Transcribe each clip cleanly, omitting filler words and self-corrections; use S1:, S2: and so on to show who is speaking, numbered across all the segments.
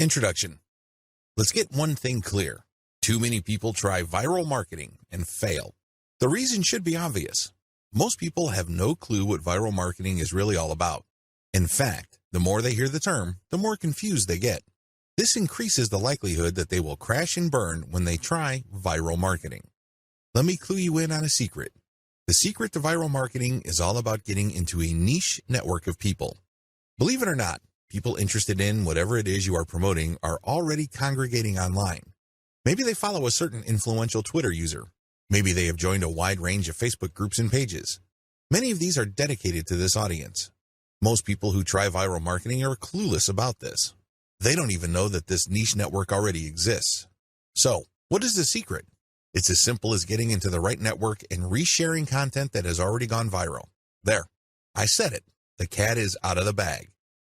S1: Introduction. Let's get one thing clear. Too many people try viral marketing and fail. The reason should be obvious. Most people have no clue what viral marketing is really all about. In fact, the more they hear the term, the more confused they get. This increases the likelihood that they will crash and burn when they try viral marketing. Let me clue you in on a secret. The secret to viral marketing is all about getting into a niche network of people. Believe it or not, people interested in whatever it is you are promoting are already congregating online. Maybe they follow a certain influential Twitter user. Maybe they have joined a wide range of Facebook groups and pages. Many of these are dedicated to this audience. Most people who try viral marketing are clueless about this. They don't even know that this niche network already exists. So, what is the secret? It's as simple as getting into the right network and resharing content that has already gone viral. There, I said it. The cat is out of the bag.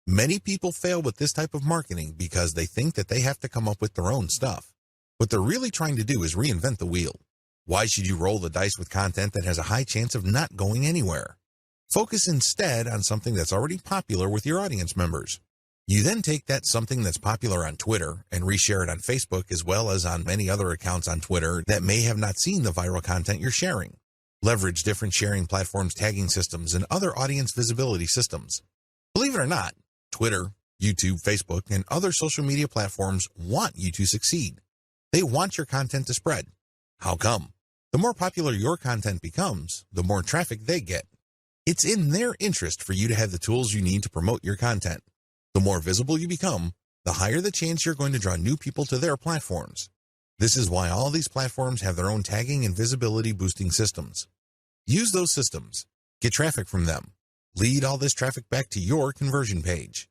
S1: Many people fail with this type of marketing because they think that they have to come up with their own stuff. What they're really trying to do is reinvent the wheel. Why should you roll the dice with content that has a high chance of not going anywhere? Focus instead on something that's already popular with your audience members. You then take that something that's popular on Twitter and reshare it on Facebook as well as on many other accounts on Twitter that may have not seen the viral content you're sharing. Leverage different sharing platforms, tagging systems, and other audience visibility systems. Believe it or not, Twitter, YouTube, Facebook, and other social media platforms want you to succeed. They want your content to spread. How come? The more popular your content becomes, the more traffic they get. It's in their interest for you to have the tools you need to promote your content. The more visible you become, the higher the chance you're going to draw new people to their platforms. This is why all these platforms have their own tagging and visibility boosting systems. Use those systems. Get traffic from them. Lead all this traffic back to your conversion page.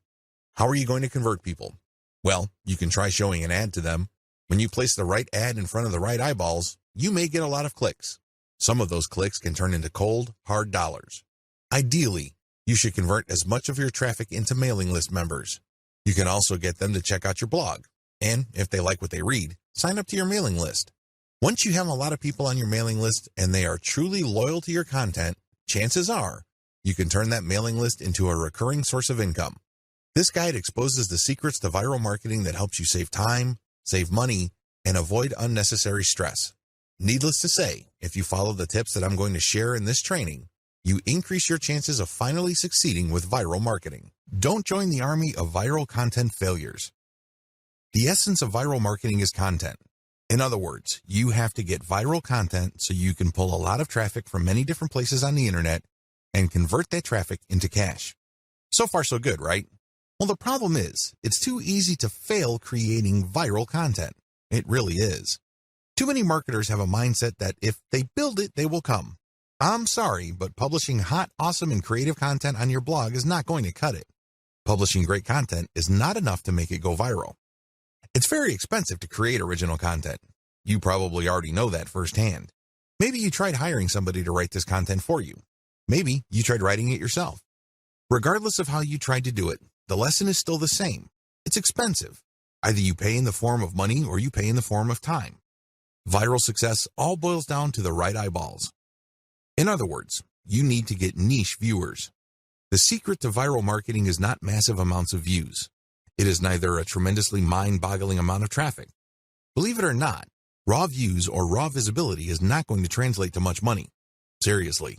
S1: How are you going to convert people? Well, you can try showing an ad to them. When you place the right ad in front of the right eyeballs, you may get a lot of clicks. Some of those clicks can turn into cold, hard dollars. Ideally, you should convert as much of your traffic into mailing list members. You can also get them to check out your blog. And if they like what they read, sign up to your mailing list. Once you have a lot of people on your mailing list and they are truly loyal to your content, chances are you can turn that mailing list into a recurring source of income. This guide exposes the secrets to viral marketing that helps you save time, save money, and avoid unnecessary stress. Needless to say, if you follow the tips that I'm going to share in this training, you increase your chances of finally succeeding with viral marketing. Don't join the army of viral content failures. The essence of viral marketing is content. In other words, you have to get viral content so you can pull a lot of traffic from many different places on the internet and convert that traffic into cash. So far, so good, right? Well, the problem is, it's too easy to fail creating viral content. It really is. Too many marketers have a mindset that if they build it, they will come. I'm sorry, but publishing hot, awesome, and creative content on your blog is not going to cut it. Publishing great content is not enough to make it go viral. It's very expensive to create original content. You probably already know that firsthand. Maybe you tried hiring somebody to write this content for you. Maybe you tried writing it yourself. Regardless of how you tried to do it, the lesson is still the same. It's expensive. Either you pay in the form of money or you pay in the form of time. Viral success all boils down to the right eyeballs. In other words, you need to get niche viewers. The secret to viral marketing is not massive amounts of views. It is neither a tremendously mind-boggling amount of traffic. Believe it or not, raw views or raw visibility is not going to translate to much money. Seriously,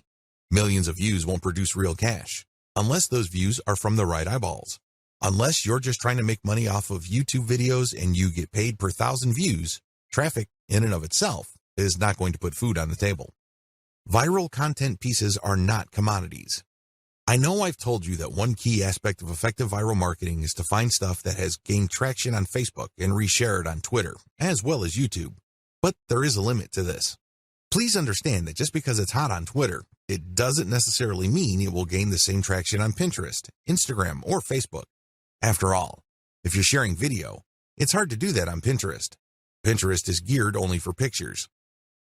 S1: millions of views won't produce real cash, unless those views are from the right eyeballs. Unless you're just trying to make money off of YouTube videos and you get paid per 1,000 views, traffic in and of itself is not going to put food on the table. Viral content pieces are not commodities. I know I've told you that one key aspect of effective viral marketing is to find stuff that has gained traction on Facebook and reshare it on Twitter, as well as YouTube. But there is a limit to this. Please understand that just because it's hot on Twitter, it doesn't necessarily mean it will gain the same traction on Pinterest, Instagram, or Facebook. After all, if you're sharing video, it's hard to do that on Pinterest. Pinterest is geared only for pictures.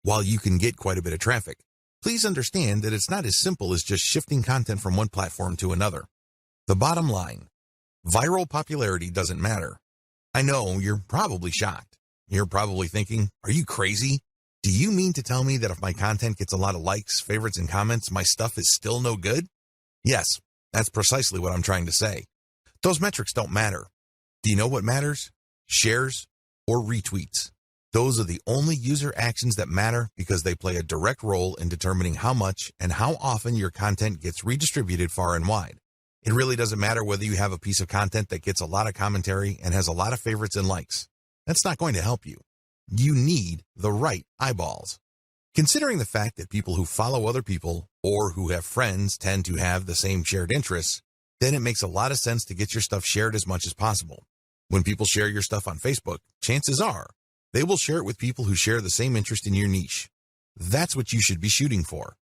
S1: While you can get quite a bit of traffic, please understand that it's not as simple as just shifting content from one platform to another. The bottom line, viral popularity doesn't matter. I know you're probably shocked. You're probably thinking, are you crazy? Do you mean to tell me that if my content gets a lot of likes, favorites, and comments, my stuff is still no good? Yes, that's precisely what I'm trying to say. Those metrics don't matter. Do you know what matters? shares, or retweets. Those are the only user actions that matter because they play a direct role in determining how much and how often your content gets redistributed far and wide. It really doesn't matter whether you have a piece of content that gets a lot of commentary and has a lot of favorites and likes. That's not going to help you. You need the right eyeballs. Considering the fact that people who follow other people or who have friends tend to have the same shared interests, then it makes a lot of sense to get your stuff shared as much as possible. When people share your stuff on Facebook, chances are they will share it with people who share the same interest in your niche. That's what you should be shooting for.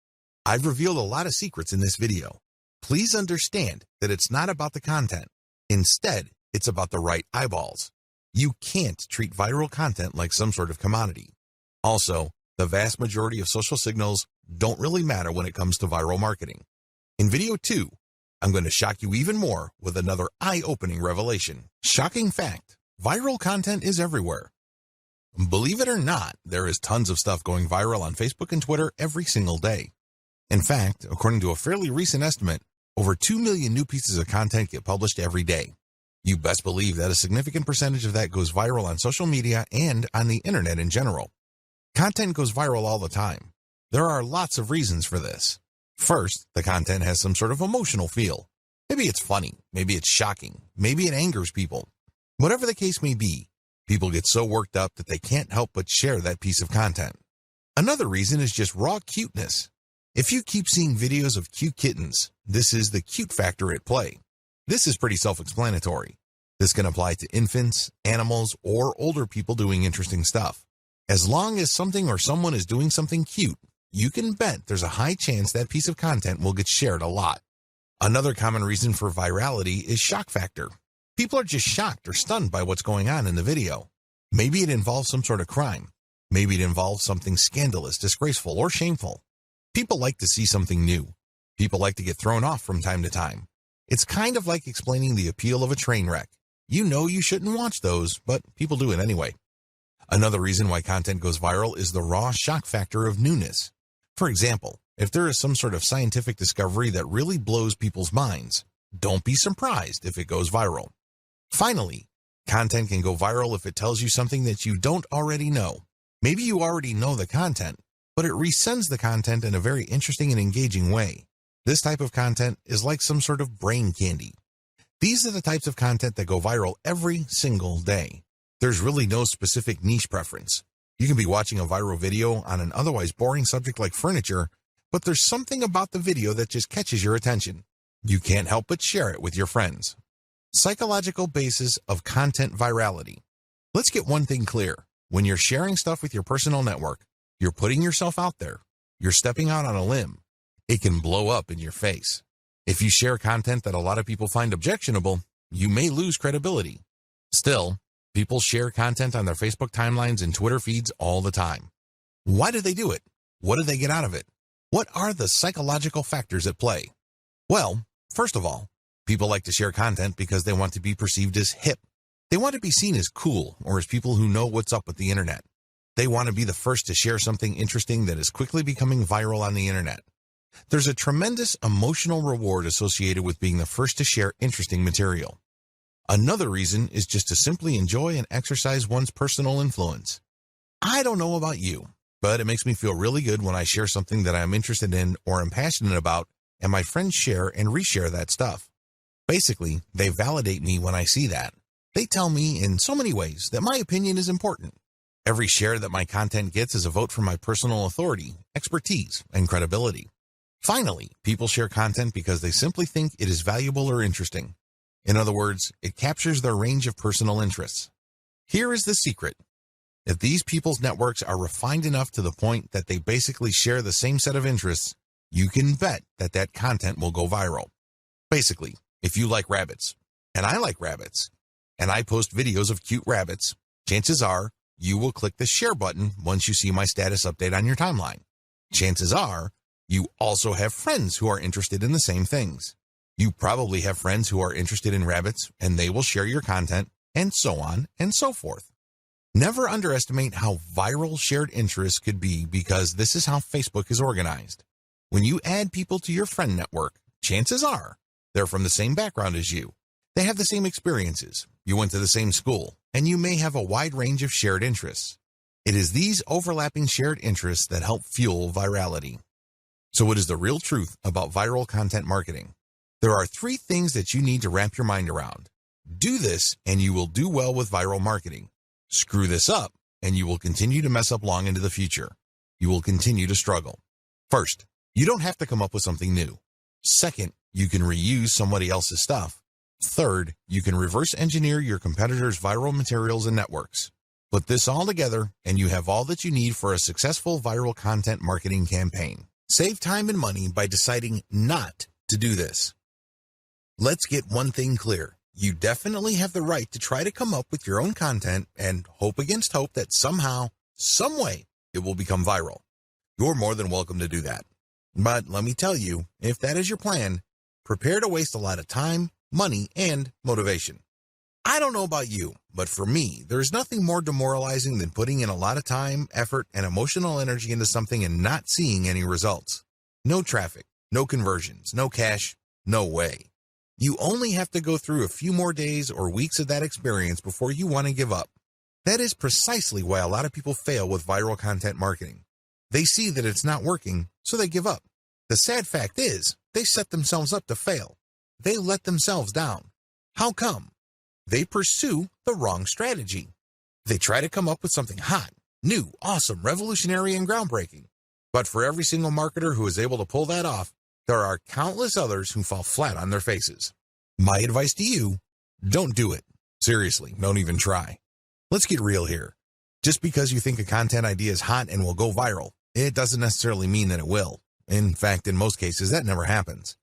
S1: I've revealed a lot of secrets in this video. Please understand that it's not about the content. Instead, it's about the right eyeballs. You can't treat viral content like some sort of commodity. Also, the vast majority of social signals don't really matter when it comes to viral marketing. In video 2, I'm going to shock you even more with another eye-opening revelation. Shocking fact, viral content is everywhere. Believe it or not, there is tons of stuff going viral on Facebook and Twitter every single day. In fact, according to a fairly recent estimate, over 2 million new pieces of content get published every day. You best believe that a significant percentage of that goes viral on social media and on the internet in general. Content goes viral all the time. There are lots of reasons for this. First, the content has some sort of emotional feel. Maybe it's funny, maybe it's shocking, maybe it angers people. Whatever the case may be, people get so worked up that they can't help but share that piece of content. Another reason is just raw cuteness. If you keep seeing videos of cute kittens, this is the cute factor at play. This is pretty self-explanatory. This can apply to infants, animals, or older people doing interesting stuff. As long as something or someone is doing something cute, you can bet there's a high chance that piece of content will get shared a lot. Another common reason for virality is shock factor. People are just shocked or stunned by what's going on in the video. Maybe it involves some sort of crime. Maybe it involves something scandalous, disgraceful, or shameful. People like to see something new. People like to get thrown off from time to time. It's kind of like explaining the appeal of a train wreck. You know you shouldn't watch those, but people do it anyway. Another reason why content goes viral is the raw shock factor of newness. For example, if there is some sort of scientific discovery that really blows people's minds, don't be surprised if it goes viral. Finally, content can go viral if it tells you something that you don't already know. Maybe you already know the content, but it resends the content in a very interesting and engaging way. This type of content is like some sort of brain candy. These are the types of content that go viral every single day. There's really no specific niche preference. You can be watching a viral video on an otherwise boring subject like furniture, but there's something about the video that just catches your attention. You can't help but share it with your friends. Psychological basis of content virality. Let's get one thing clear. When you're sharing stuff with your personal network, you're putting yourself out there. You're stepping out on a limb. It can blow up in your face. If you share content that a lot of people find objectionable, you may lose credibility. Still, people share content on their Facebook timelines and Twitter feeds all the time. Why do they do it? What do they get out of it? What are the psychological factors at play? Well, first of all, people like to share content because they want to be perceived as hip. They want to be seen as cool or as people who know what's up with the internet. They want to be the first to share something interesting that is quickly becoming viral on the internet. There's a tremendous emotional reward associated with being the first to share interesting material. Another reason is just to simply enjoy and exercise one's personal influence. I don't know about you, but it makes me feel really good when I share something that I'm interested in or am passionate about, and my friends share and reshare that stuff. Basically, they validate me when I see that. They tell me in so many ways that my opinion is important. Every share that my content gets is a vote for my personal authority, expertise, and credibility. Finally, people share content because they simply think it is valuable or interesting. In other words, it captures their range of personal interests. Here is the secret. If these people's networks are refined enough to the point that they basically share the same set of interests, you can bet that that content will go viral. Basically, if you like rabbits, and I like rabbits, and I post videos of cute rabbits, chances are you will click the share button once you see my status update on your timeline. Chances are you also have friends who are interested in the same things. You probably have friends who are interested in rabbits, and they will share your content, and so on and so forth. Never underestimate how viral shared interests could be, because this is how Facebook is organized. When you add people to your friend network, chances are they're from the same background as you. They have the same experiences, you went to the same school, and you may have a wide range of shared interests. It is these overlapping shared interests that help fuel virality. So what is the real truth about viral content marketing? There are 3 things that you need to wrap your mind around. Do this and you will do well with viral marketing. Screw this up and you will continue to mess up long into the future. You will continue to struggle. First, you don't have to come up with something new. Second, you can reuse somebody else's stuff. Third, you can reverse engineer your competitors' viral materials and networks. Put this all together and you have all that you need for a successful viral content marketing campaign. Save time and money by deciding not to do this. Let's get one thing clear. You definitely have the right to try to come up with your own content and hope against hope that somehow, some way, it will become viral. You're more than welcome to do that. But let me tell you, if that is your plan, prepare to waste a lot of time, money, and motivation. I don't know about you, but for me, there's nothing more demoralizing than putting in a lot of time, effort, and emotional energy into something and not seeing any results. No traffic, no conversions, no cash, no way. You only have to go through a few more days or weeks of that experience before you want to give up. That is precisely why a lot of people fail with viral content marketing. They see that it's not working, so they give up. The sad fact is, they set themselves up to fail. They let themselves down. How come? They pursue the wrong strategy. They try to come up with something hot, new, awesome, revolutionary, and groundbreaking. But for every single marketer who is able to pull that off, there are countless others who fall flat on their faces. My advice to you, don't do it. Seriously, don't even try. Let's get real here. Just because you think a content idea is hot and will go viral, it doesn't necessarily mean that it will. In fact, in most cases, that never happens.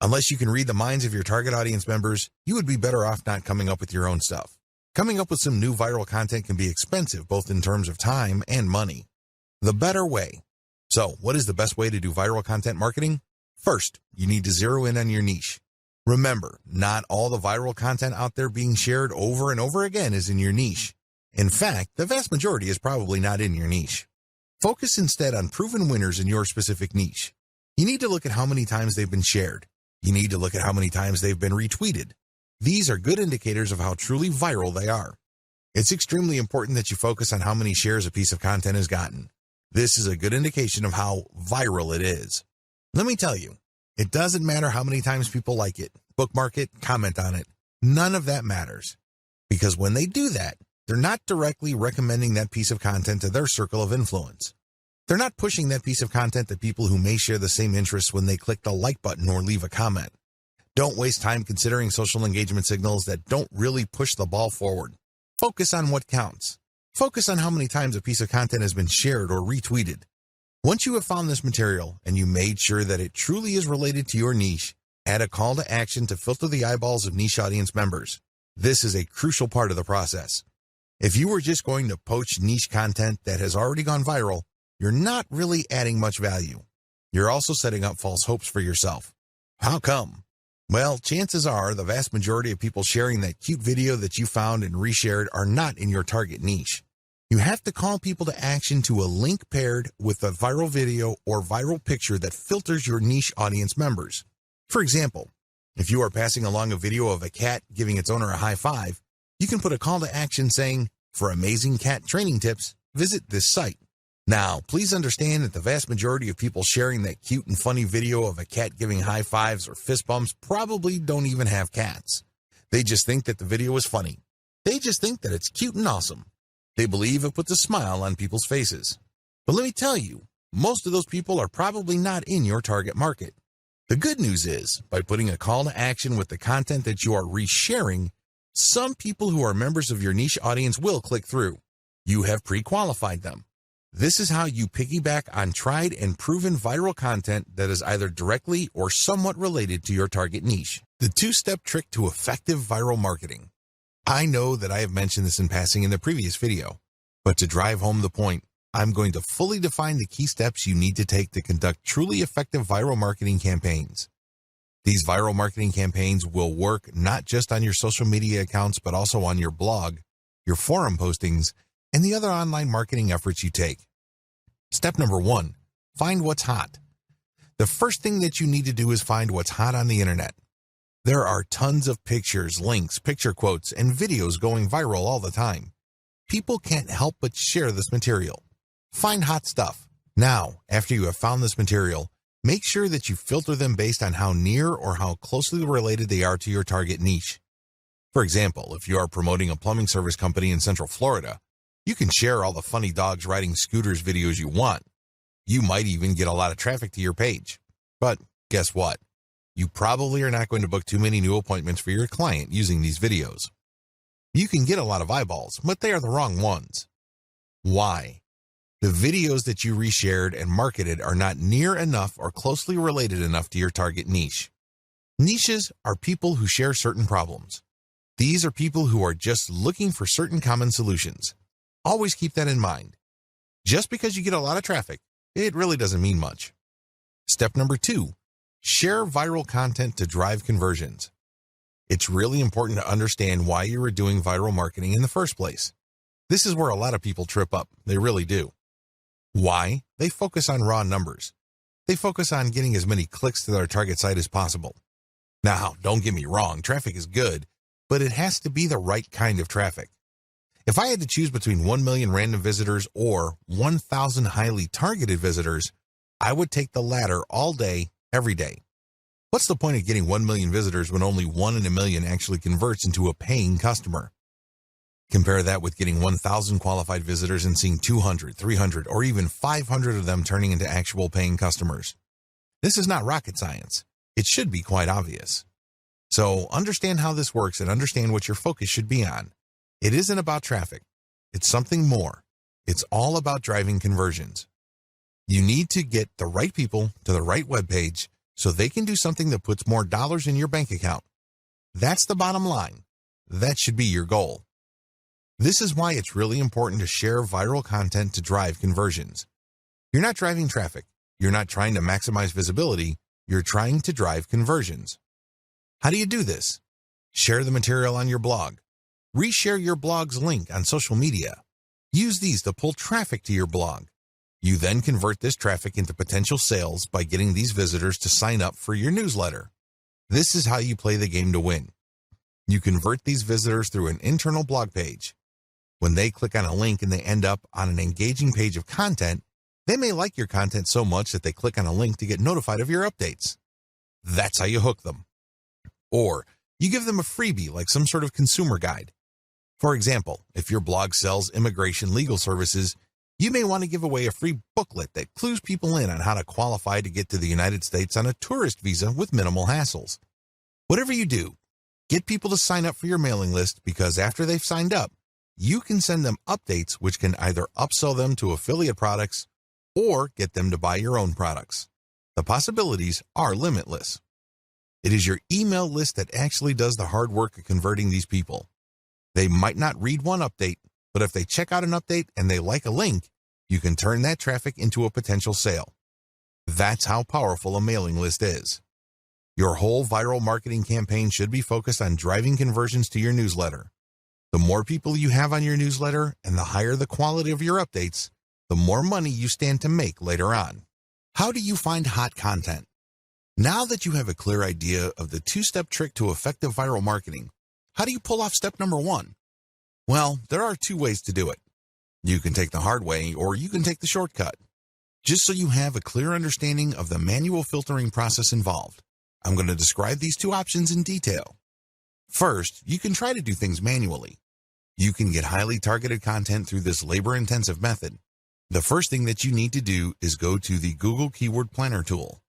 S1: Unless you can read the minds of your target audience members, you would be better off not coming up with your own stuff. Coming up with some new viral content can be expensive, both in terms of time and money. The better way. So, what is the best way to do viral content marketing? First, you need to zero in on your niche. Remember, not all the viral content out there being shared over and over again is in your niche. In fact, the vast majority is probably not in your niche. Focus instead on proven winners in your specific niche. You need to look at how many times they've been shared. You need to look at how many times they've been retweeted. These are good indicators of how truly viral they are. It's extremely important that you focus on how many shares a piece of content has gotten. This is a good indication of how viral it is. Let me tell you, it doesn't matter how many times people like it, bookmark it, comment on it. None of that matters. Because when they do that, they're not directly recommending that piece of content to their circle of influence. They're not pushing that piece of content to people who may share the same interests when they click the like button or leave a comment. Don't waste time considering social engagement signals that don't really push the ball forward. Focus on what counts. Focus on how many times a piece of content has been shared or retweeted. Once you have found this material and you made sure that it truly is related to your niche, add a call to action to filter the eyeballs of niche audience members. This is a crucial part of the process. If you were just going to poach niche content that has already gone viral, you're not really adding much value. You're also setting up false hopes for yourself. How come? Well, chances are the vast majority of people sharing that cute video that you found and reshared are not in your target niche. You have to call people to action to a link paired with a viral video or viral picture that filters your niche audience members. For example, if you are passing along a video of a cat giving its owner a high five, you can put a call to action saying, "For amazing cat training tips, visit this site." Now, please understand that the vast majority of people sharing that cute and funny video of a cat giving high fives or fist bumps probably don't even have cats. They just think that the video is funny. They just think that it's cute and awesome. They believe it puts a smile on people's faces. But let me tell you, most of those people are probably not in your target market. The good news is, by putting a call to action with the content that you are resharing, some people who are members of your niche audience will click through. You have pre-qualified them. This is how you piggyback on tried and proven viral content that is either directly or somewhat related to your target niche. The two-step trick to effective viral marketing. I know that I have mentioned this in passing in the previous video, but to drive home the point, I'm going to fully define the key steps you need to take to conduct truly effective viral marketing campaigns. These viral marketing campaigns will work not just on your social media accounts, but also on your blog, your forum postings, and the other online marketing efforts you take. Step number 1, find what's hot. The first thing that you need to do is find what's hot on the internet. There are tons of pictures, links, picture quotes, and videos going viral all the time. People can't help but share this material. Find hot stuff. Now, after you have found this material, make sure that you filter them based on how near or how closely related they are to your target niche. For example, if you are promoting a plumbing service company in Central Florida, you can share all the funny dogs riding scooters videos you want. You might even get a lot of traffic to your page. But guess what? You probably are not going to book too many new appointments for your client using these videos. You can get a lot of eyeballs, but they are the wrong ones. Why? The videos that you reshared and marketed are not near enough or closely related enough to your target niche. Niches are people who share certain problems. These are people who are just looking for certain common solutions. Always keep that in mind. Just because you get a lot of traffic, it really doesn't mean much. Step number 2, share viral content to drive conversions. It's really important to understand why you are doing viral marketing in the first place. This is where a lot of people trip up. They really do. Why? They focus on raw numbers. They focus on getting as many clicks to their target site as possible. Now, don't get me wrong, traffic is good, but it has to be the right kind of traffic. If I had to choose between 1 million random visitors or 1,000 highly targeted visitors, I would take the latter all day, every day. What's the point of getting 1 million visitors when only 1 in a million actually converts into a paying customer? Compare that with getting 1,000 qualified visitors and seeing 200, 300, or even 500 of them turning into actual paying customers. This is not rocket science. It should be quite obvious. So understand how this works and understand what your focus should be on. It isn't about traffic. It's something more. It's all about driving conversions. You need to get the right people to the right webpage so they can do something that puts more dollars in your bank account. That's the bottom line. That should be your goal. This is why it's really important to share viral content to drive conversions. You're not driving traffic. You're not trying to maximize visibility. You're trying to drive conversions. How do you do this? Share the material on your blog. Reshare your blog's link on social media. Use these to pull traffic to your blog. You then convert this traffic into potential sales by getting these visitors to sign up for your newsletter. This is how you play the game to win. You convert these visitors through an internal blog page. When they click on a link and they end up on an engaging page of content, they may like your content so much that they click on a link to get notified of your updates. That's how you hook them. Or you give them a freebie like some sort of consumer guide. For example, if your blog sells immigration legal services, you may want to give away a free booklet that clues people in on how to qualify to get to the United States on a tourist visa with minimal hassles. Whatever you do, get people to sign up for your mailing list because after they've signed up, you can send them updates which can either upsell them to affiliate products or get them to buy your own products. The possibilities are limitless. It is your email list that actually does the hard work of converting these people. They might not read one update, but if they check out an update and they like a link, you can turn that traffic into a potential sale. That's how powerful a mailing list is. Your whole viral marketing campaign should be focused on driving conversions to your newsletter. The more people you have on your newsletter and the higher the quality of your updates, the more money you stand to make later on. How do you find hot content? Now that you have a clear idea of the 2-step trick to effective viral marketing, how do you pull off step number 1? Well, there are 2 ways to do it. You can take the hard way or you can take the shortcut. Just so you have a clear understanding of the manual filtering process involved, I'm going to describe these 2 options in detail. First, you can try to do things manually. You can get highly targeted content through this labor-intensive method. The first thing that you need to do is go to the Google Keyword Planner tool.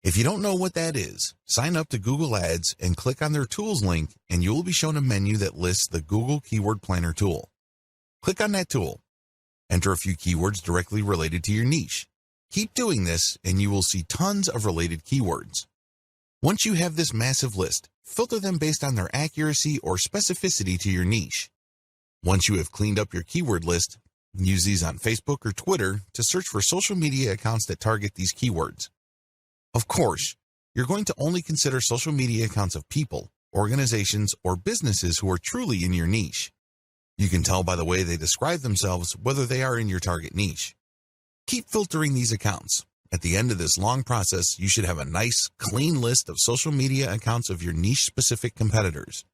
S1: If you don't know what that is, sign up to Google Ads and click on their Tools link and you will be shown a menu that lists the Google Keyword Planner tool. Click on that tool. Enter a few keywords directly related to your niche. Keep doing this and you will see tons of related keywords. Once you have this massive list, filter them based on their accuracy or specificity to your niche. Once you have cleaned up your keyword list, use these on Facebook or Twitter to search for social media accounts that target these keywords. Of course, you're going to only consider social media accounts of people, organizations, or businesses who are truly in your niche. You can tell by the way they describe themselves whether they are in your target niche. Keep filtering these accounts. at the end of this long process, you should have a nice, clean list of social media accounts of your niche-specific competitors.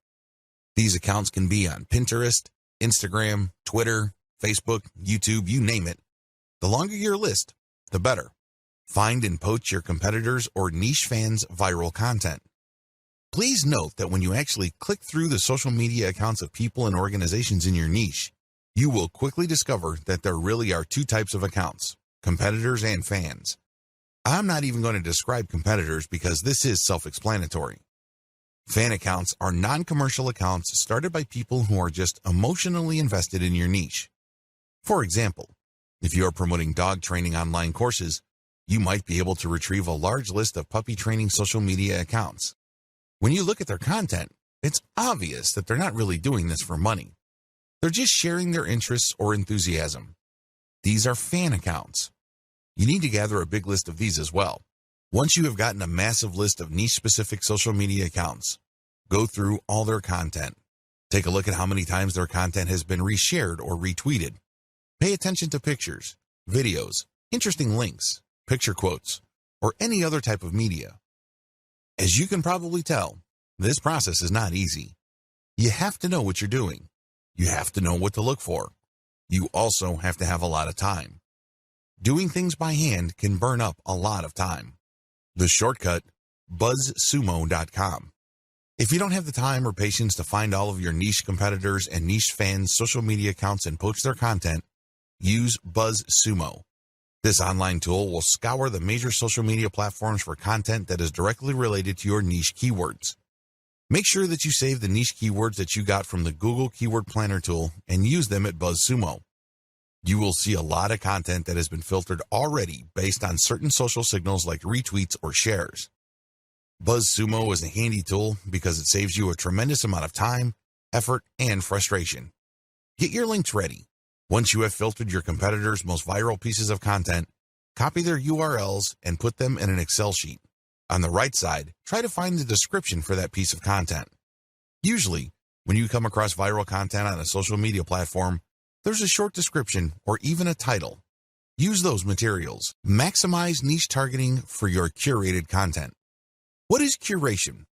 S1: These accounts can be on Pinterest, Instagram, Twitter, Facebook, YouTube, you name it. The longer your list, the better. Find and poach your competitors' or niche fans' viral content. Please note that when you actually click through the social media accounts of people and organizations in your niche, you will quickly discover that there really are two types of accounts, competitors and fans. I'm not even going to describe competitors because this is self-explanatory. Fan accounts are non-commercial accounts started by people who are just emotionally invested in your niche. For example, if you are promoting dog training online courses, you might be able to retrieve a large list of puppy training social media accounts. When you look at their content, it's obvious that they're not really doing this for money. They're just sharing their interests or enthusiasm. These are fan accounts. You need to gather a big list of these as well. Once you have gotten a massive list of niche-specific social media accounts, go through all their content. Take a look at how many times their content has been reshared or retweeted. Pay attention to pictures, videos, interesting links, picture quotes, or any other type of media. As you can probably tell, this process is not easy. You have to know what you're doing. You have to know what to look for. You also have to have a lot of time. Doing things by hand can burn up a lot of time. The shortcut, BuzzSumo.com. If you don't have the time or patience to find all of your niche competitors and niche fans' social media accounts and poach their content, use BuzzSumo. This online tool will scour the major social media platforms for content that is directly related to your niche keywords. Make sure that you save the niche keywords that you got from the Google Keyword Planner tool and use them at BuzzSumo. You will see a lot of content that has been filtered already based on certain social signals like retweets or shares. BuzzSumo is a handy tool because it saves you a tremendous amount of time, effort, and frustration. Get your links ready. Once you have filtered your competitors' most viral pieces of content, copy their URLs and put them in an Excel sheet. On the right side, try to find the description for that piece of content. Usually, when you come across viral content on a social media platform, there's a short description or even a title. Use those materials. Maximize niche targeting for your curated content. What is curation?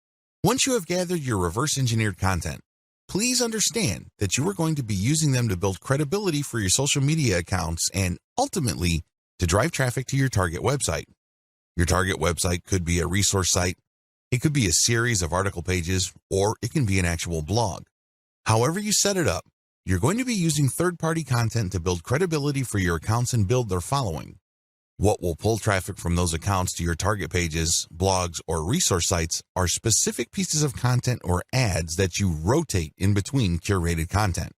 S1: Once you have gathered your reverse-engineered content, please understand that you are going to be using them to build credibility for your social media accounts and, ultimately, to drive traffic to your target website. Your target website could be a resource site, it could be a series of article pages, or it can be an actual blog. However you set it up, you're going to be using third-party content to build credibility for your accounts and build their following. What will pull traffic from those accounts to your target pages, blogs, or resource sites are specific pieces of content or ads that you rotate in between curated content.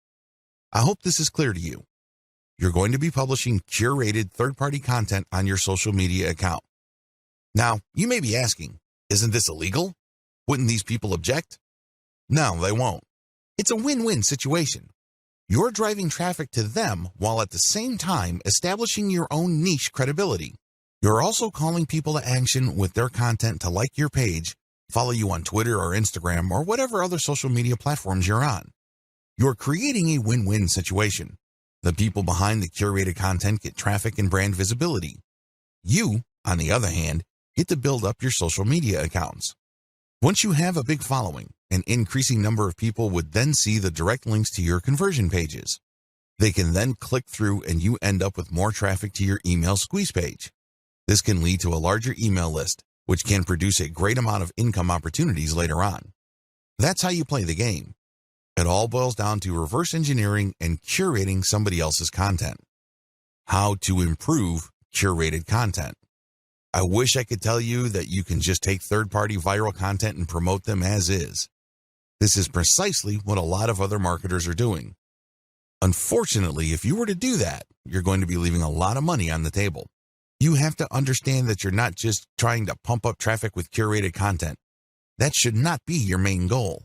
S1: I hope this is clear to you. You're going to be publishing curated third-party content on your social media account. Now, you may be asking, isn't this illegal? Wouldn't these people object? No, they won't. It's a win-win situation. You're driving traffic to them while at the same time establishing your own niche credibility. You're also calling people to action with their content to like your page, follow you on Twitter or Instagram or whatever other social media platforms you're on. You're creating a win-win situation. The people behind the curated content get traffic and brand visibility. You, on the other hand, get to build up your social media accounts. Once you have a big following, an increasing number of people would then see the direct links to your conversion pages. They can then click through and you end up with more traffic to your email squeeze page. This can lead to a larger email list, which can produce a great amount of income opportunities later on. That's how you play the game. It all boils down to reverse engineering and curating somebody else's content. How to improve curated content. I wish I could tell you that you can just take third-party viral content and promote them as is. This is precisely what a lot of other marketers are doing. Unfortunately, if you were to do that, you're going to be leaving a lot of money on the table. You have to understand that you're not just trying to pump up traffic with curated content. That should not be your main goal.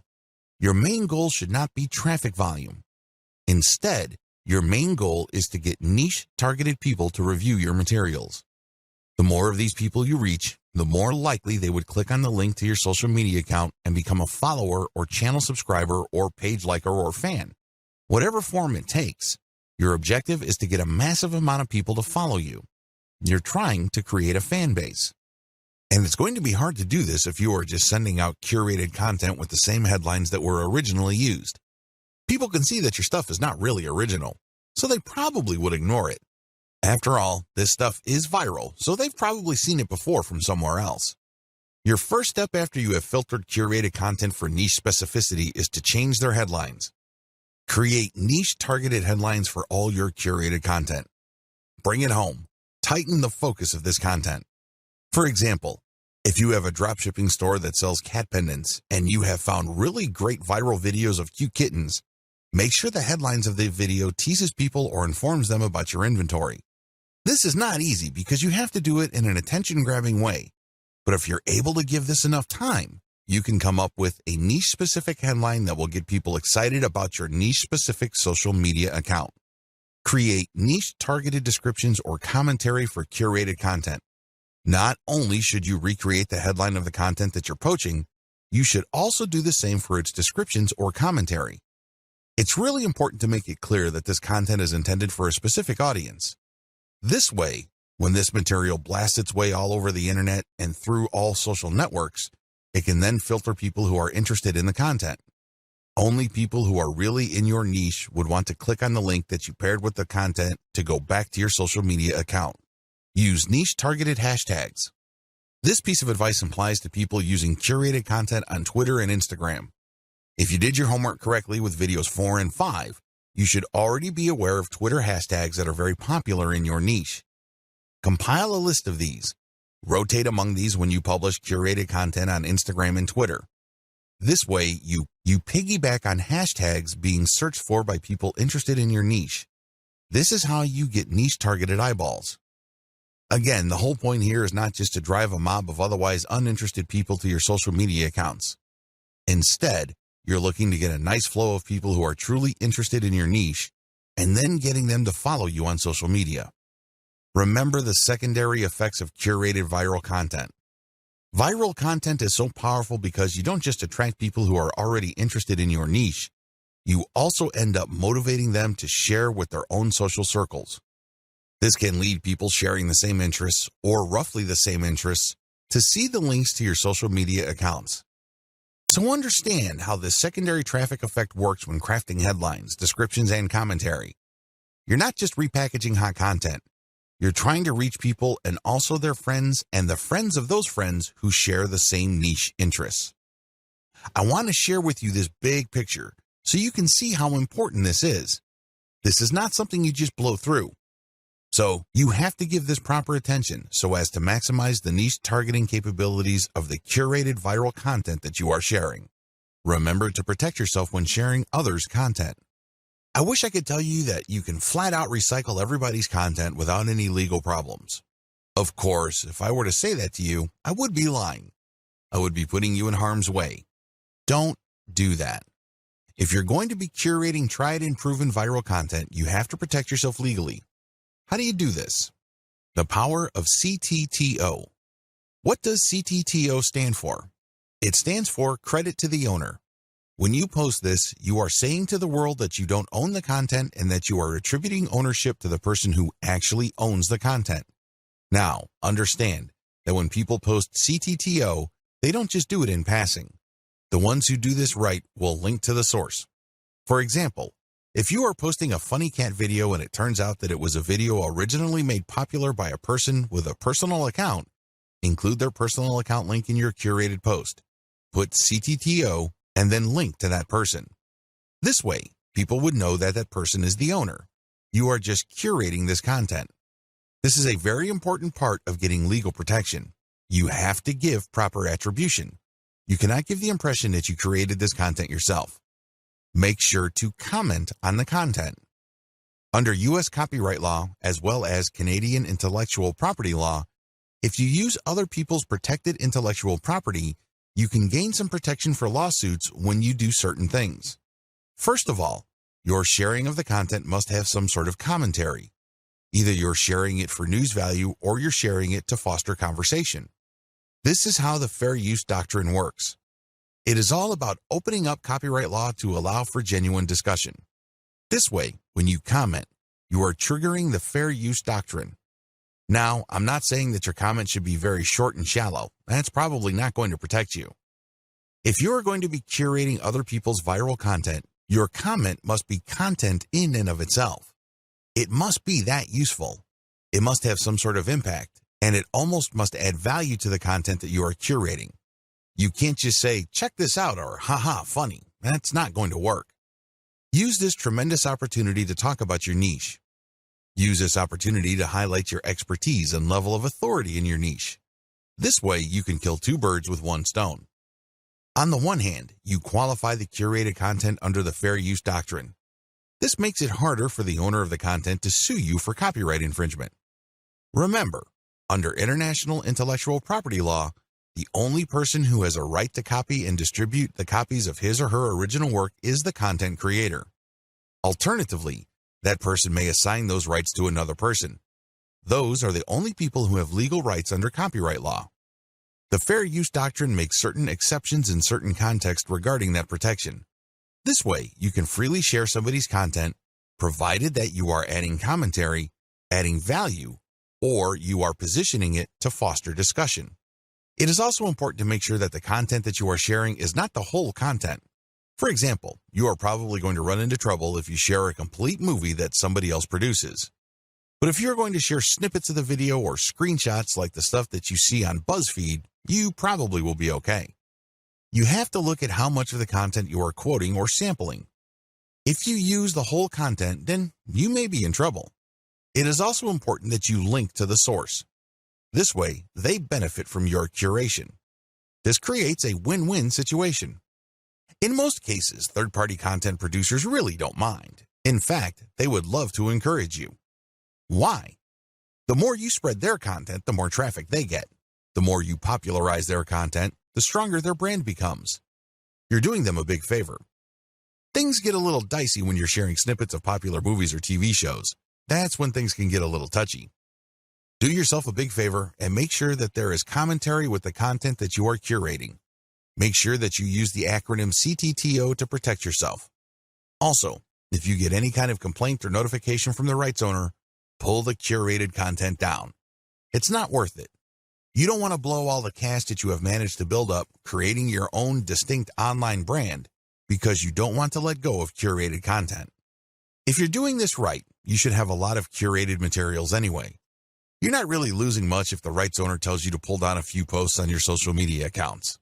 S1: Your main goal should not be traffic volume. Instead, your main goal is to get niche, targeted people to review your materials. The more of these people you reach, the more likely they would click on the link to your social media account and become a follower or channel subscriber or page liker or fan. Whatever form it takes, your objective is to get a massive amount of people to follow you. You're trying to create a fan base. And it's going to be hard to do this if you are just sending out curated content with the same headlines that were originally used. People can see that your stuff is not really original, so they probably would ignore it. After all, this stuff is viral, so they've probably seen it before from somewhere else. Your first step after you have filtered curated content for niche specificity is to change their headlines. Create niche-targeted headlines for all your curated content. Bring it home. Tighten the focus of this content. For example, if you have a dropshipping store that sells cat pendants and you have found really great viral videos of cute kittens, make sure the headlines of the video teases people or informs them about your inventory. This is not easy because you have to do it in an attention-grabbing way. But if you're able to give this enough time, you can come up with a niche-specific headline that will get people excited about your niche-specific social media account. Create niche-targeted descriptions or commentary for curated content. Not only should you recreate the headline of the content that you're poaching, you should also do the same for its descriptions or commentary. It's really important to make it clear that this content is intended for a specific audience. This way, when this material blasts its way all over the internet and through all social networks, it can then filter people who are interested in the content. Only people who are really in your niche would want to click on the link that you paired with the content to go back to your social media account. Use niche-targeted hashtags. This piece of advice applies to people using curated content on Twitter and Instagram. If you did your homework correctly with videos 4 and 5, you should already be aware of Twitter hashtags that are very popular in your niche. Compile a list of these. Rotate among these when you publish curated content on Instagram and Twitter. This way, you piggyback on hashtags being searched for by people interested in your niche. This is how you get niche-targeted eyeballs. Again, the whole point here is not just to drive a mob of otherwise uninterested people to your social media accounts. Instead, you're looking to get a nice flow of people who are truly interested in your niche, and then getting them to follow you on social media. Remember the secondary effects of curated viral content. Viral content is so powerful because you don't just attract people who are already interested in your niche, you also end up motivating them to share with their own social circles. This can lead people sharing the same interests or roughly the same interests to see the links to your social media accounts. So understand how this secondary traffic effect works when crafting headlines, descriptions, and commentary. You're not just repackaging hot content. You're trying to reach people and also their friends and the friends of those friends who share the same niche interests. I want to share with you this big picture so you can see how important this is. This is not something you just blow through. So you have to give this proper attention so as to maximize the niche targeting capabilities of the curated viral content that you are sharing. Remember to protect yourself when sharing others' content. I wish I could tell you that you can flat out recycle everybody's content without any legal problems. Of course, if I were to say that to you, I would be lying. I would be putting you in harm's way. Don't do that. If you're going to be curating tried and proven viral content, you have to protect yourself legally. How do you do this? The power of CTTO. What does CTTO stand for? It stands for credit to the owner. When you post this, you are saying to the world that you don't own the content and that you are attributing ownership to the person who actually owns the content. Now, understand that when people post CTTO, they don't just do it in passing. The ones who do this right will link to the source. For example, if you are posting a funny cat video and it turns out that it was a video originally made popular by a person with a personal account, include their personal account link in your curated post. Put CTTO and then link to that person. This way, people would know that that person is the owner. You are just curating this content. This is a very important part of getting legal protection. You have to give proper attribution. You cannot give the impression that you created this content yourself. Make sure to comment on the content. Under U.S. copyright law, as well as Canadian intellectual property law, if you use other people's protected intellectual property, you can gain some protection for lawsuits when you do certain things. First of all, your sharing of the content must have some sort of commentary. Either you're sharing it for news value or you're sharing it to foster conversation. This is how the fair use doctrine works. It is all about opening up copyright law to allow for genuine discussion. This way, when you comment, you are triggering the fair use doctrine. Now, I'm not saying that your comment should be very short and shallow. That's probably not going to protect you. If you're going to be curating other people's viral content, your comment must be content in and of itself. It must be that useful. It must have some sort of impact, and it almost must add value to the content that you are curating. You can't just say, check this out, or haha, funny. That's not going to work. Use this tremendous opportunity to talk about your niche. Use this opportunity to highlight your expertise and level of authority in your niche. This way, you can kill two birds with one stone. On the one hand, you qualify the curated content under the fair use doctrine. This makes it harder for the owner of the content to sue you for copyright infringement. Remember, under international intellectual property law, the only person who has a right to copy and distribute the copies of his or her original work is the content creator. Alternatively, that person may assign those rights to another person. Those are the only people who have legal rights under copyright law. The fair use doctrine makes certain exceptions in certain contexts regarding that protection. This way, you can freely share somebody's content, provided that you are adding commentary, adding value, or you are positioning it to foster discussion. It is also important to make sure that the content that you are sharing is not the whole content. For example, you are probably going to run into trouble if you share a complete movie that somebody else produces. But if you're going to share snippets of the video or screenshots like the stuff that you see on BuzzFeed, you probably will be okay. You have to look at how much of the content you are quoting or sampling. If you use the whole content, then you may be in trouble. It is also important that you link to the source. This way, they benefit from your curation. This creates a win-win situation. In most cases, third-party content producers really don't mind. In fact, they would love to encourage you. Why? The more you spread their content, the more traffic they get. The more you popularize their content, the stronger their brand becomes. You're doing them a big favor. Things get a little dicey when you're sharing snippets of popular movies or TV shows. That's when things can get a little touchy. Do yourself a big favor and make sure that there is commentary with the content that you are curating. Make sure that you use the acronym CTTO to protect yourself. Also, if you get any kind of complaint or notification from the rights owner, pull the curated content down. It's not worth it. You don't want to blow all the cash that you have managed to build up creating your own distinct online brand because you don't want to let go of curated content. If you're doing this right, you should have a lot of curated materials anyway. You're not really losing much if the rights owner tells you to pull down a few posts on your social media accounts.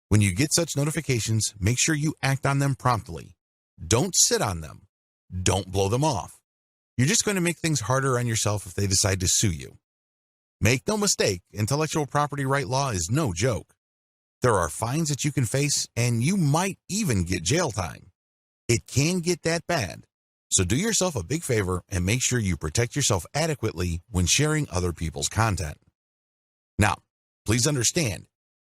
S1: When you get such notifications, make sure you act on them promptly. Don't sit on them. Don't blow them off. You're just going to make things harder on yourself if they decide to sue you. Make no mistake, intellectual property right law is no joke. There are fines that you can face, and you might even get jail time. It can get that bad. So do yourself a big favor and make sure you protect yourself adequately when sharing other people's content. Now, please understand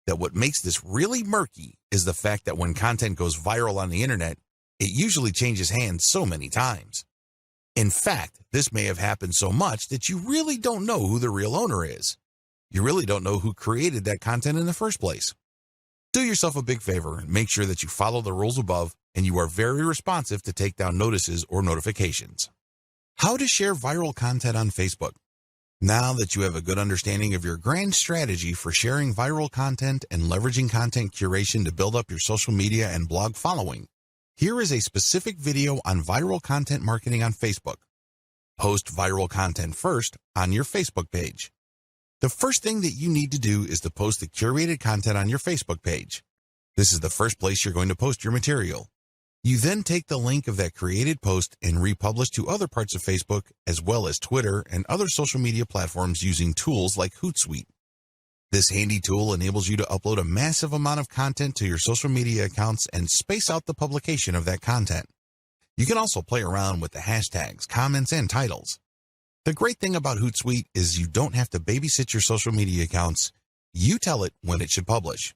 S1: that what makes this really murky is the fact that when content goes viral on the internet, it usually changes hands so many times. In fact, this may have happened so much that you really don't know who the real owner is. You really don't know who created that content in the first place. Do yourself a big favor and make sure that you follow the rules above and you are very responsive to take down notices or notifications. How to share viral content on Facebook. Now that you have a good understanding of your grand strategy for sharing viral content and leveraging content curation to build up your social media and blog following, here is a specific video on viral content marketing on Facebook. Post viral content first on your Facebook page. The first thing that you need to do is to post the curated content on your Facebook page. This is the first place you're going to post your material. You then take the link of that created post and republish to other parts of Facebook as well as Twitter and other social media platforms using tools like Hootsuite. This handy tool enables you to upload a massive amount of content to your social media accounts and space out the publication of that content. You can also play around with the hashtags, comments, and titles. The great thing about Hootsuite is you don't have to babysit your social media accounts. You tell it when it should publish.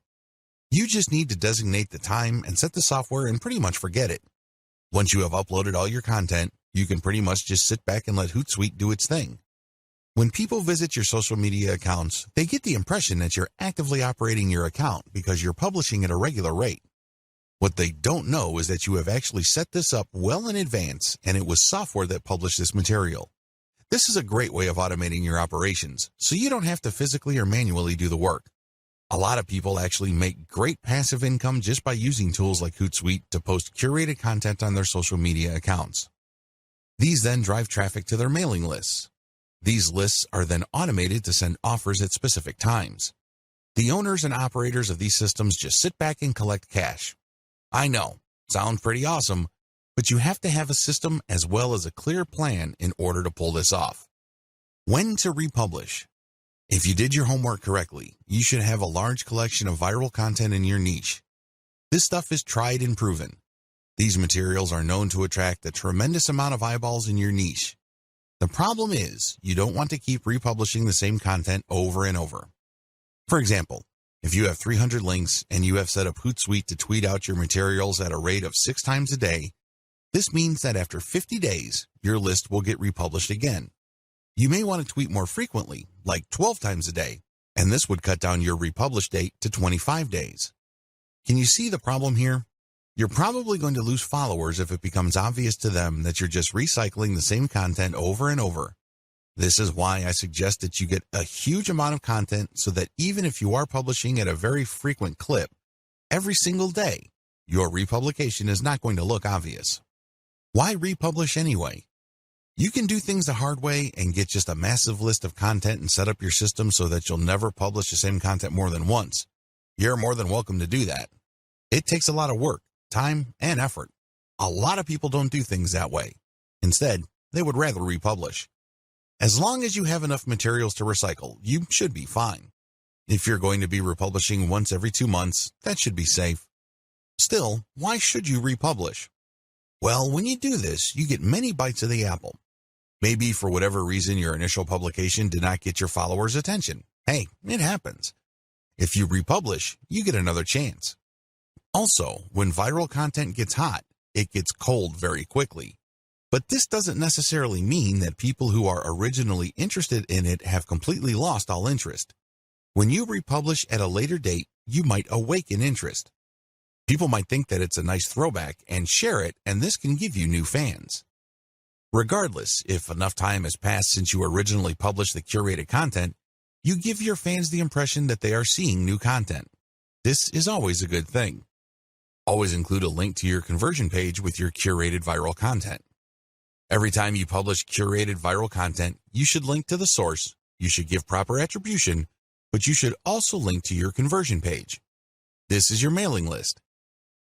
S1: You just need to designate the time and set the software and pretty much forget it. Once you have uploaded all your content, you can pretty much just sit back and let Hootsuite do its thing. When people visit your social media accounts, they get the impression that you're actively operating your account because you're publishing at a regular rate. What they don't know is that you have actually set this up well in advance and it was software that published this material. This is a great way of automating your operations, so you don't have to physically or manually do the work. A lot of people actually make great passive income just by using tools like Hootsuite to post curated content on their social media accounts. These then drive traffic to their mailing lists. These lists are then automated to send offers at specific times. The owners and operators of these systems just sit back and collect cash. I know, sounds pretty awesome, but you have to have a system as well as a clear plan in order to pull this off. When to republish? If you did your homework correctly, you should have a large collection of viral content in your niche. This stuff is tried and proven. These materials are known to attract a tremendous amount of eyeballs in your niche. The problem is, you don't want to keep republishing the same content over and over. For example, if you have 300 links and you have set up Hootsuite to tweet out your materials at a rate of 6 times a day, this means that after 50 days, your list will get republished again. You may want to tweet more frequently, like 12 times a day, and this would cut down your republish date to 25 days. Can you see the problem here? You're probably going to lose followers if it becomes obvious to them that you're just recycling the same content over and over. This is why I suggest that you get a huge amount of content so that even if you are publishing at a very frequent clip, every single day, your republication is not going to look obvious. Why republish anyway? You can do things the hard way and get just a massive list of content and set up your system so that you'll never publish the same content more than once. You're more than welcome to do that. It takes a lot of work, time, and effort. A lot of people don't do things that way. Instead, they would rather republish. As long as you have enough materials to recycle, you should be fine. If you're going to be republishing once every 2 months, that should be safe. Still, why should you republish? Well, when you do this, you get many bites of the apple. Maybe for whatever reason your initial publication did not get your followers' attention. Hey, it happens. If you republish, you get another chance. Also, when viral content gets hot, it gets cold very quickly. But this doesn't necessarily mean that people who are originally interested in it have completely lost all interest. When you republish at a later date, you might awaken interest. People might think that it's a nice throwback and share it, and this can give you new fans. Regardless, if enough time has passed since you originally published the curated content, you give your fans the impression that they are seeing new content. This is always a good thing. Always include a link to your conversion page with your curated viral content. Every time you publish curated viral content, you should link to the source, you should give proper attribution, but you should also link to your conversion page. This is your mailing list.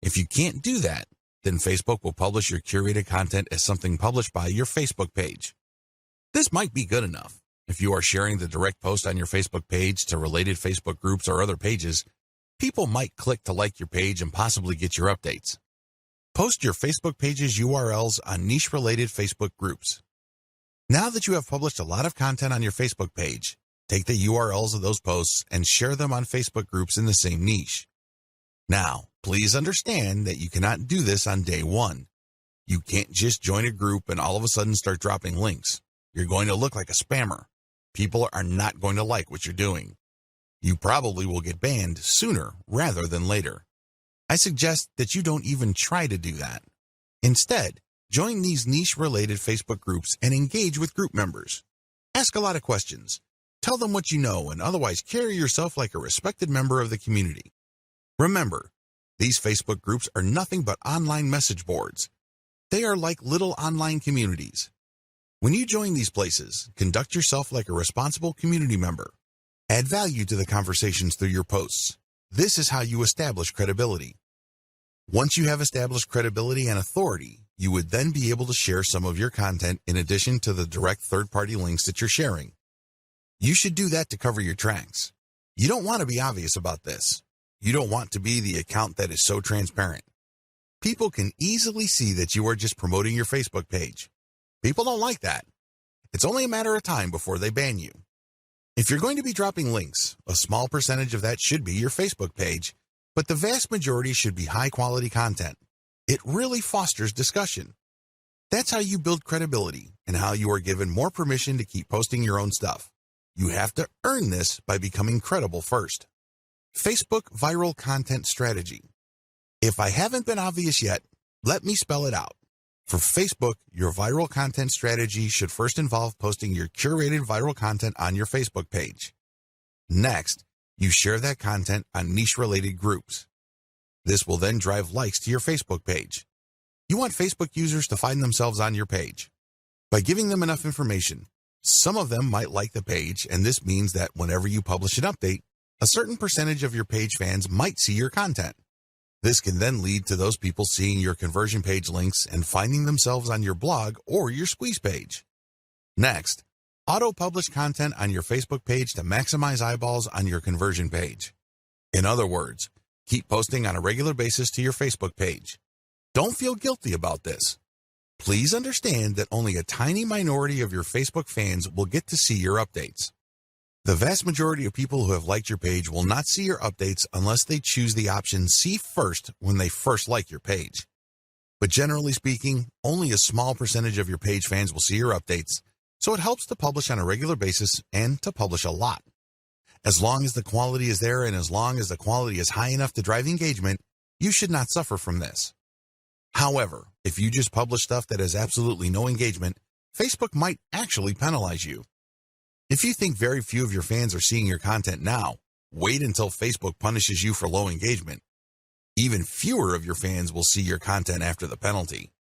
S1: If you can't do that, then Facebook will publish your curated content as something published by your Facebook page. This might be good enough. If you are sharing the direct post on your Facebook page to related Facebook groups or other pages, people might click to like your page and possibly get your updates. Post your Facebook page's URLs on niche-related Facebook groups. Now that you have published a lot of content on your Facebook page, take the URLs of those posts and share them on Facebook groups in the same niche. Now, please understand that you cannot do this on day one. You can't just join a group and all of a sudden start dropping links. You're going to look like a spammer. People are not going to like what you're doing. You probably will get banned sooner rather than later. I suggest that you don't even try to do that. Instead, join these niche-related Facebook groups and engage with group members. Ask a lot of questions. Tell them what you know and otherwise carry yourself like a respected member of the community. Remember, these Facebook groups are nothing but online message boards. They are like little online communities. When you join these places, conduct yourself like a responsible community member. Add value to the conversations through your posts. This is how you establish credibility. Once you have established credibility and authority, you would then be able to share some of your content in addition to the direct third-party links that you're sharing. You should do that to cover your tracks. You don't want to be obvious about this. You don't want to be the account that is so transparent. People can easily see that you are just promoting your Facebook page. People don't like that. It's only a matter of time before they ban you. If you're going to be dropping links, a small percentage of that should be your Facebook page, but the vast majority should be high-quality content. It really fosters discussion. That's how you build credibility and how you are given more permission to keep posting your own stuff. You have to earn this by becoming credible first. Facebook Viral Content Strategy. If I haven't been obvious yet, let me spell it out. For Facebook, your viral content strategy should first involve posting your curated viral content on your Facebook page. Next, you share that content on niche-related groups. This will then drive likes to your Facebook page. You want Facebook users to find themselves on your page. By giving them enough information, some of them might like the page, and this means that whenever you publish an update, a certain percentage of your page fans might see your content. This can then lead to those people seeing your conversion page links and finding themselves on your blog or your squeeze page. Next, auto-publish content on your Facebook page to maximize eyeballs on your conversion page. In other words, keep posting on a regular basis to your Facebook page. Don't feel guilty about this. Please understand that only a tiny minority of your Facebook fans will get to see your updates. The vast majority of people who have liked your page will not see your updates unless they choose the option See First when they first like your page. But generally speaking, only a small percentage of your page fans will see your updates, so it helps to publish on a regular basis and to publish a lot. As long as the quality is there and as long as the quality is high enough to drive engagement, you should not suffer from this. However, if you just publish stuff that has absolutely no engagement, Facebook might actually penalize you. If you think very few of your fans are seeing your content now, wait until Facebook punishes you for low engagement. Even fewer of your fans will see your content after the penalty.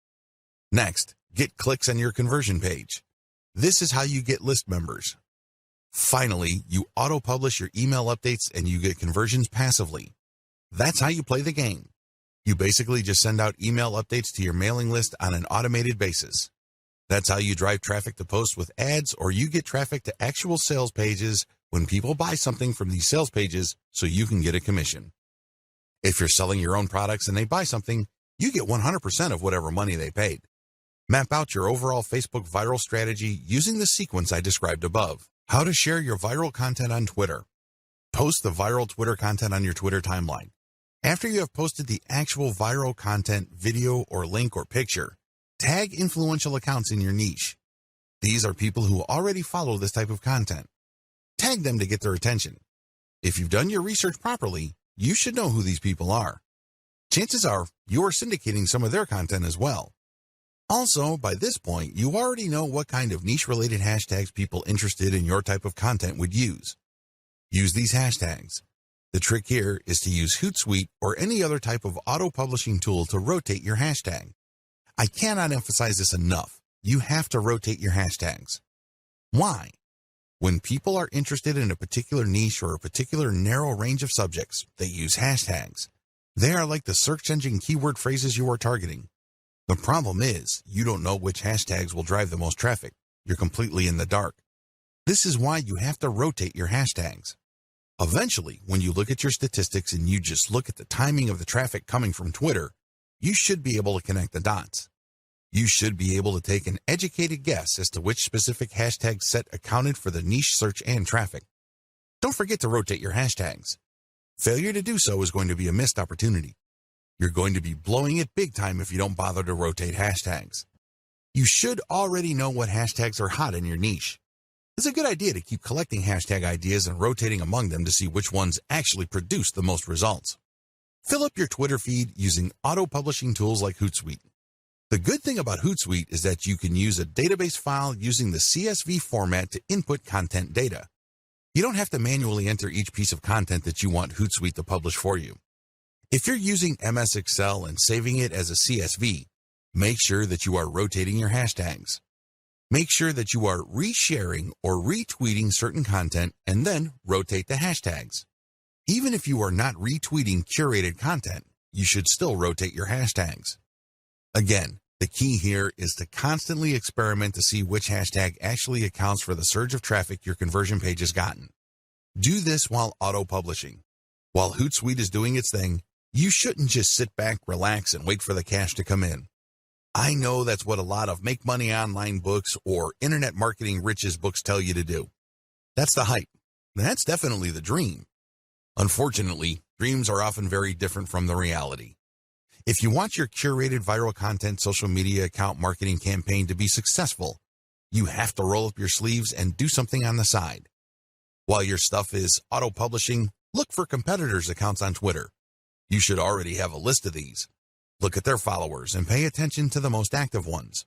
S1: Next, get clicks on your conversion page. This is how you get list members. Finally, you auto-publish your email updates and you get conversions passively. That's how you play the game. You basically just send out email updates to your mailing list on an automated basis. That's how you drive traffic to posts with ads, or you get traffic to actual sales pages when people buy something from these sales pages so you can get a commission. If you're selling your own products and they buy something, you get 100% of whatever money they paid. Map out your overall Facebook viral strategy using the sequence I described above. How to share your viral content on Twitter. Post the viral Twitter content on your Twitter timeline. After you have posted the actual viral content, video or link or picture, tag influential accounts in your niche. These are people who already follow this type of content. Tag them to get their attention. If you've done your research properly, you should know who these people are. Chances are you are syndicating some of their content as well. Also, by this point, you already know what kind of niche-related hashtags people interested in your type of content would use. Use these hashtags. The trick here is to use Hootsuite or any other type of auto-publishing tool to rotate your hashtag. I cannot emphasize this enough. You have to rotate your hashtags. Why? When people are interested in a particular niche or a particular narrow range of subjects, they use hashtags. They are like the search engine keyword phrases you are targeting. The problem is, you don't know which hashtags will drive the most traffic. You're completely in the dark. This is why you have to rotate your hashtags. Eventually, when you look at your statistics and you just look at the timing of the traffic coming from Twitter, you should be able to connect the dots. You should be able to take an educated guess as to which specific hashtag set accounted for the niche search and traffic. Don't forget to rotate your hashtags. Failure to do so is going to be a missed opportunity. You're going to be blowing it big time if you don't bother to rotate hashtags. You should already know what hashtags are hot in your niche. It's a good idea to keep collecting hashtag ideas and rotating among them to see which ones actually produce the most results. Fill up your Twitter feed using auto-publishing tools like Hootsuite. The good thing about Hootsuite is that you can use a database file using the CSV format to input content data. You don't have to manually enter each piece of content that you want Hootsuite to publish for you. If you're using MS Excel and saving it as a CSV, make sure that you are rotating your hashtags. Make sure that you are resharing or retweeting certain content and then rotate the hashtags. Even if you are not retweeting curated content, you should still rotate your hashtags. Again, the key here is to constantly experiment to see which hashtag actually accounts for the surge of traffic your conversion page has gotten. Do this while auto-publishing. While Hootsuite is doing its thing, you shouldn't just sit back, relax, and wait for the cash to come in. I know that's what a lot of Make Money Online books or Internet Marketing Riches books tell you to do. That's the hype. That's definitely the dream. Unfortunately, dreams are often very different from the reality. If you want your curated viral content social media account marketing campaign to be successful, you have to roll up your sleeves and do something on the side. While your stuff is auto-publishing, look for competitors' accounts on Twitter. You should already have a list of these. Look at their followers and pay attention to the most active ones.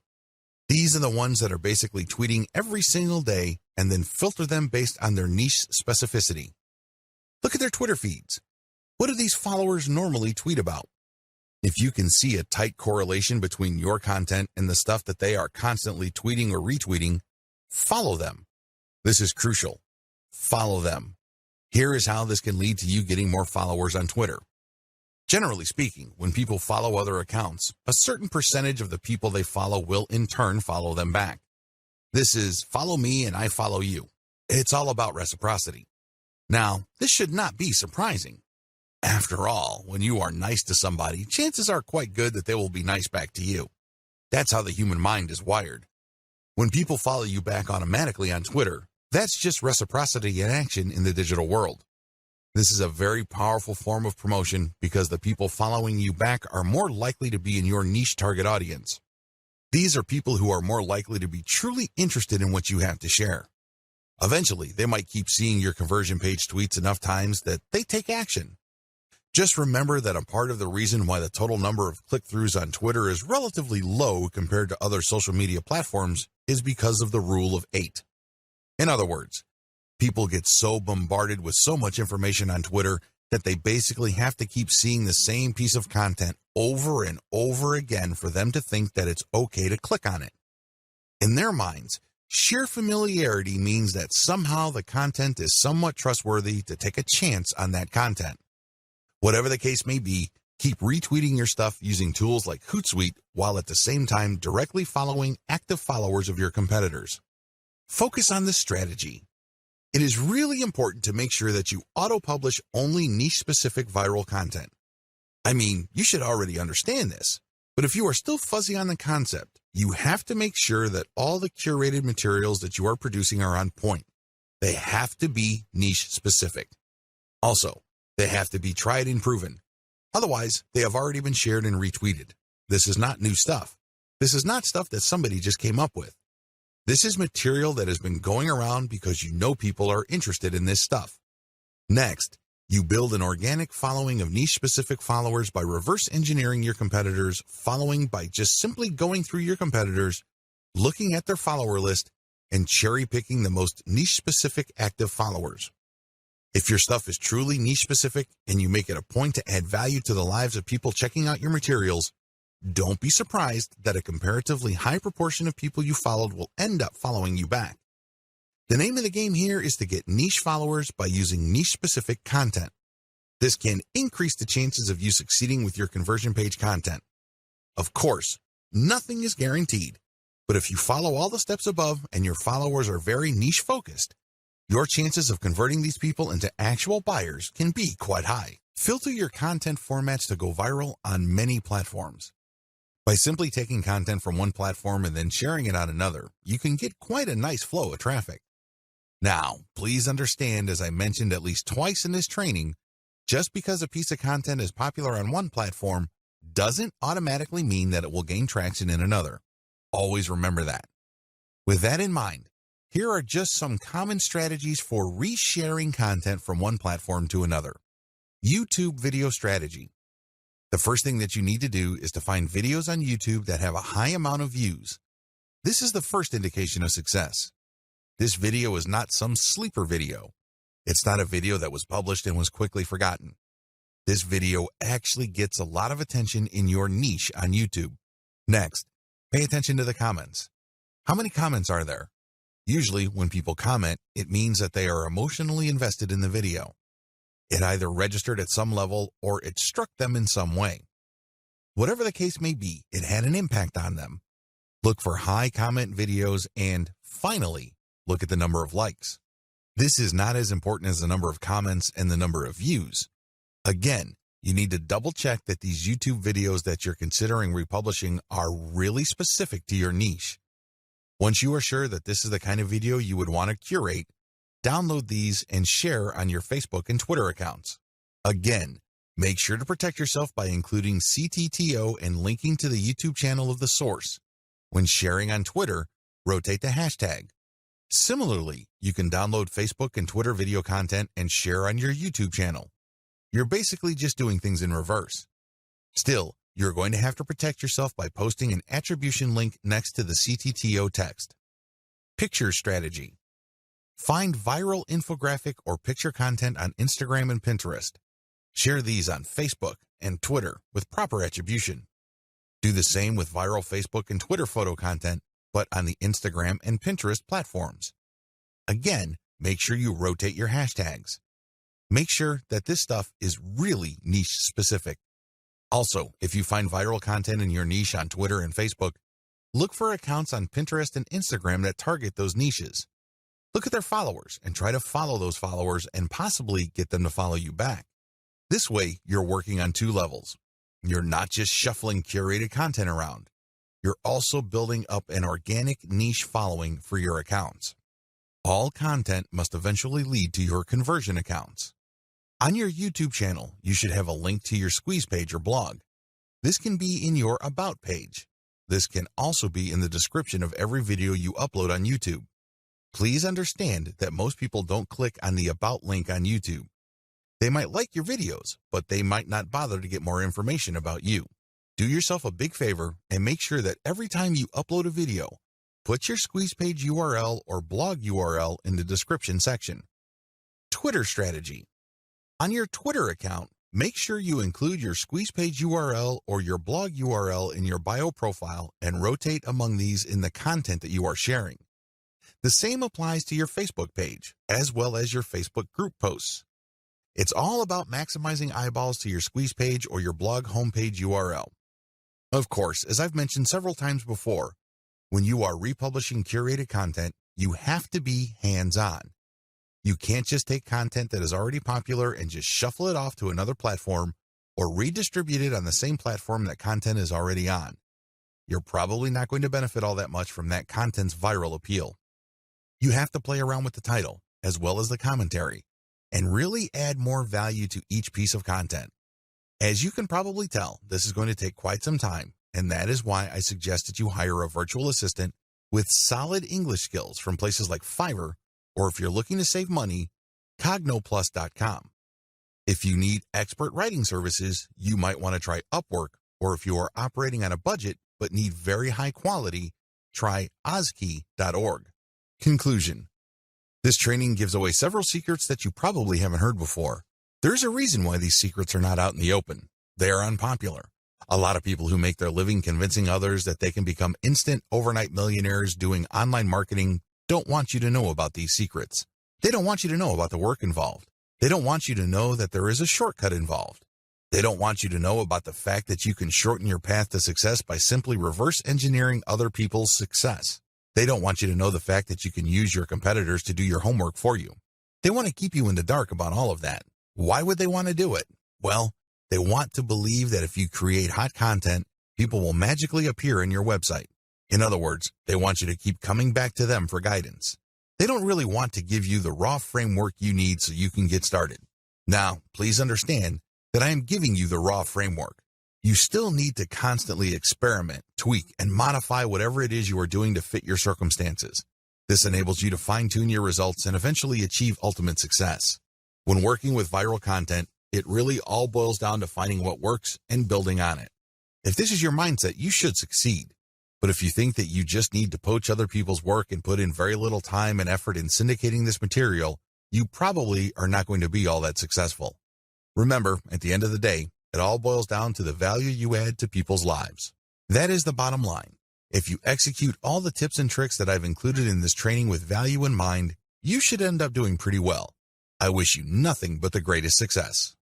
S1: These are the ones that are basically tweeting every single day and then filter them based on their niche specificity. Look at their Twitter feeds. What do these followers normally tweet about? If you can see a tight correlation between your content and the stuff that they are constantly tweeting or retweeting, follow them. This is crucial. Follow them. Here is how this can lead to you getting more followers on Twitter. Generally speaking, when people follow other accounts, a certain percentage of the people they follow will in turn follow them back. This is follow me and I follow you. It's all about reciprocity. Now, this should not be surprising. After all, when you are nice to somebody, chances are quite good that they will be nice back to you. That's how the human mind is wired. When people follow you back automatically on Twitter, that's just reciprocity in action in the digital world. This is a very powerful form of promotion because the people following you back are more likely to be in your niche target audience. These are people who are more likely to be truly interested in what you have to share. Eventually, they might keep seeing your conversion page tweets enough times that they take action. Just remember that a part of the reason why the total number of click-throughs on Twitter is relatively low compared to other social media platforms is because of the rule of 8. In other words, people get so bombarded with so much information on Twitter that they basically have to keep seeing the same piece of content over and over again for them to think that it's okay to click on it. In their minds, sheer familiarity means that somehow the content is somewhat trustworthy to take a chance on that content. Whatever the case may be, keep retweeting your stuff using tools like Hootsuite while at the same time directly following active followers of your competitors. Focus on this strategy. It is really important to make sure that you auto-publish only niche-specific viral content. I mean, you should already understand this, but if you are still fuzzy on the concept, you have to make sure that all the curated materials that you are producing are on point. They have to be niche-specific. Also, they have to be tried and proven. Otherwise, they have already been shared and retweeted. This is not new stuff. This is not stuff that somebody just came up with. This is material that has been going around because you know people are interested in this stuff. Next, you build an organic following of niche-specific followers by reverse engineering your competitors' following by just simply going through your competitors, looking at their follower list, and cherry-picking the most niche-specific active followers. If your stuff is truly niche-specific and you make it a point to add value to the lives of people checking out your materials, don't be surprised that a comparatively high proportion of people you followed will end up following you back. The name of the game here is to get niche followers by using niche-specific content. This can increase the chances of you succeeding with your conversion page content. Of course, nothing is guaranteed, but if you follow all the steps above and your followers are very niche-focused, your chances of converting these people into actual buyers can be quite high. Filter your content formats to go viral on many platforms. By simply taking content from one platform and then sharing it on another, you can get quite a nice flow of traffic. Now, please understand, as I mentioned at least twice in this training, just because a piece of content is popular on one platform doesn't automatically mean that it will gain traction in another. Always remember that. With that in mind, here are just some common strategies for resharing content from one platform to another. YouTube video strategy. The first thing that you need to do is to find videos on YouTube that have a high amount of views. This is the first indication of success. This video is not some sleeper video. It's not a video that was published and was quickly forgotten. This video actually gets a lot of attention in your niche on YouTube. Next, pay attention to the comments. How many comments are there? Usually, when people comment, it means that they are emotionally invested in the video. It either registered at some level or it struck them in some way. Whatever the case may be, it had an impact on them. Look for high comment videos and, finally, look at the number of likes. This is not as important as the number of comments and the number of views. Again, you need to double check that these YouTube videos that you're considering republishing are really specific to your niche. Once you are sure that this is the kind of video you would want to curate, download these and share on your Facebook and Twitter accounts. Again, make sure to protect yourself by including CTTO and linking to the YouTube channel of the source. When sharing on Twitter, rotate the hashtag. Similarly, you can download Facebook and Twitter video content and share on your YouTube channel. You're basically just doing things in reverse. Still, you're going to have to protect yourself by posting an attribution link next to the CTTO text. Picture strategy. Find viral infographic or picture content on Instagram and Pinterest. Share these on Facebook and Twitter with proper attribution. Do the same with viral Facebook and Twitter photo content, but on the Instagram and Pinterest platforms. Again, make sure you rotate your hashtags. Make sure that this stuff is really niche specific. Also, if you find viral content in your niche on Twitter and Facebook, look for accounts on Pinterest and Instagram that target those niches. Look at their followers and try to follow those followers and possibly get them to follow you back. This way, you're working on two levels. You're not just shuffling curated content around. You're also building up an organic niche following for your accounts. All content must eventually lead to your conversion accounts. On your YouTube channel, you should have a link to your squeeze page or blog. This can be in your About page. This can also be in the description of every video you upload on YouTube. Please understand that most people don't click on the About link on YouTube. They might like your videos, but they might not bother to get more information about you. Do yourself a big favor and make sure that every time you upload a video, put your squeeze page URL or blog URL in the description section. Twitter strategy. On your Twitter account, make sure you include your squeeze page URL or your blog URL in your bio profile and rotate among these in the content that you are sharing. The same applies to your Facebook page, as well as your Facebook group posts. It's all about maximizing eyeballs to your squeeze page or your blog homepage URL. Of course, as I've mentioned several times before, when you are republishing curated content, you have to be hands-on. You can't just take content that is already popular and just shuffle it off to another platform or redistribute it on the same platform that content is already on. You're probably not going to benefit all that much from that content's viral appeal. You have to play around with the title, as well as the commentary, and really add more value to each piece of content. As you can probably tell, this is going to take quite some time, and that is why I suggest that you hire a virtual assistant with solid English skills from places like Fiverr, or if you're looking to save money, Cognoplus.com. If you need expert writing services, you might want to try Upwork, or if you are operating on a budget but need very high quality, try Ozkey.org. Conclusion. This training gives away several secrets that you probably haven't heard before. There's a reason why these secrets are not out in the open. They are unpopular. A lot of people who make their living convincing others that they can become instant overnight millionaires doing online marketing don't want you to know about these secrets. They don't want you to know about the work involved. They don't want you to know that there is a shortcut involved. They don't want you to know about the fact that you can shorten your path to success by simply reverse engineering other people's success. They don't want you to know the fact that you can use your competitors to do your homework for you. They want to keep you in the dark about all of that. Why would they want to do it? Well, they want to believe that if you create hot content, people will magically appear in your website. In other words, they want you to keep coming back to them for guidance. They don't really want to give you the raw framework you need so you can get started. Now, please understand that I am giving you the raw framework. You still need to constantly experiment, tweak, and modify whatever it is you are doing to fit your circumstances. This enables you to fine-tune your results and eventually achieve ultimate success. When working with viral content, it really all boils down to finding what works and building on it. If this is your mindset, you should succeed. But if you think that you just need to poach other people's work and put in very little time and effort in syndicating this material, you probably are not going to be all that successful. Remember, at the end of the day, it all boils down to the value you add to people's lives. That is the bottom line. If you execute all the tips and tricks that I've included in this training with value in mind, you should end up doing pretty well. I wish you nothing but the greatest success.